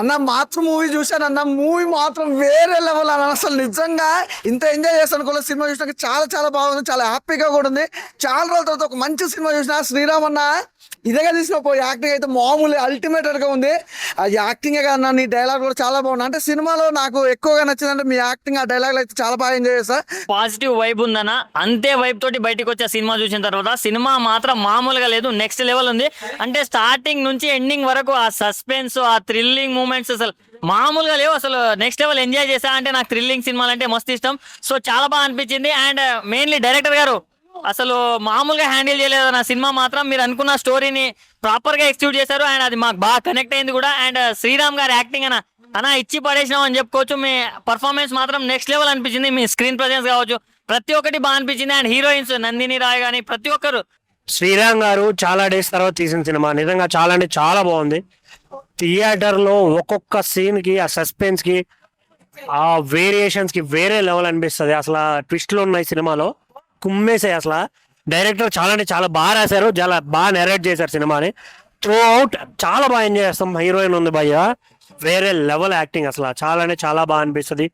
అన్న మాతృ మూవీ చూశాను అన్న. మూవీ మాత్రం వేరే లెవెల్ అన్న. అసలు నిజంగా ఇంత ఎంజాయ్ చేస్తాను అనుకో. సినిమా చూసినాక చాలా చాలా బాగుంది, చాలా హ్యాపీగా కూడా ఉంది. చాలా రోజుల తర్వాత ఒక మంచి సినిమా చూసిన శ్రీరామ్ అన్న. ఇదేగా తీసినప్పుడు యాక్టింగ్ అయితే మామూలు అల్టిమేటెడ్ గా ఉంది. ఆ యాక్టింగే కాదన్న, నీ డైలాగ్ కూడా చాలా బాగుంది. అంటే సినిమాలో నాకు ఎక్కువగా నచ్చిందంటే మీ యాక్టింగ్, ఆ డైలాగ్ అయితే చాలా బాగా ఎంజాయ్ చేస్తా. పాజిటివ్ వైబ్ ఉందన్న, అంతే వైబ్ తోటి బయటికి వచ్చే సినిమా చూసిన తర్వాత సినిమా మాత్రం మామూలుగా లేదు, నెక్స్ట్ లెవెల్ ఉంది. అంటే స్టార్టింగ్ నుంచి ఎండింగ్ వరకు ఆ సస్పెన్స్, ఆ థ్రిల్లింగ్ మూమెంట్స్ అసలు మామూలుగా లేవు. అసలు నెక్స్ట్ లెవెల్ ఎంజాయ్ చేశా. అంటే నాకు థ్రిల్లింగ్ సినిమాలు అంటే మస్తు ఇష్టం. సో చాలా బాగా అనిపించింది. అండ్ మెయిన్లీ డైరెక్టర్ గారు అసలు మామూలుగా హ్యాండిల్ చేయలేదు నా సినిమా మాత్రం. మీరు అనుకున్న స్టోరీని ప్రాపర్ గా ఎగ్జిక్యూట్ చేశారు అండ్ అది మాకు బాగా కనెక్ట్ అయింది కూడా. అండ్ శ్రీరామ్ గారి యాక్టింగ్ అన్న ఇచ్చి పడేసినాం అని చెప్పుకోవచ్చు. మీ పర్ఫార్మెన్స్ మాత్రం నెక్స్ట్ లెవెల్ అనిపించింది. మీ స్క్రీన్ ప్రెజెన్స్ కావచ్చు, ప్రతి ఒక్కటి బాగా అనిపించింది. అండ్ హీరోయిన్స్ నందిని రాయ్ కానీ ప్రతి ఒక్కరు. శ్రీరామ్ గారు చాలా డేస్ తర్వాత తీసిన సినిమా నిజంగా చాలా అంటే చాలా బాగుంది. థియేటర్ లో ఒక్కొక్క సీన్ కి, ఆ సస్పెన్స్ కి, ఆ వేరియేషన్స్ కి వేరే లెవెల్ అనిపిస్తుంది. అసలు ట్విస్ట్లు ఉన్నాయి సినిమాలో, కుమ్మేసాయి. అసలు డైరెక్టర్ చాలా అంటే చాలా బాగా రాశారు, చాలా బాగా నెరేట్ చేశారు సినిమాని. త్రూ అవుట్ చాలా బాగా ఎంజాయ్ చేస్తాం. హీరోయిన్ ఉంది భయ్య, వేరే లెవెల్ యాక్టింగ్, అసలు చాలా అంటే చాలా బాగా అనిపిస్తుంది.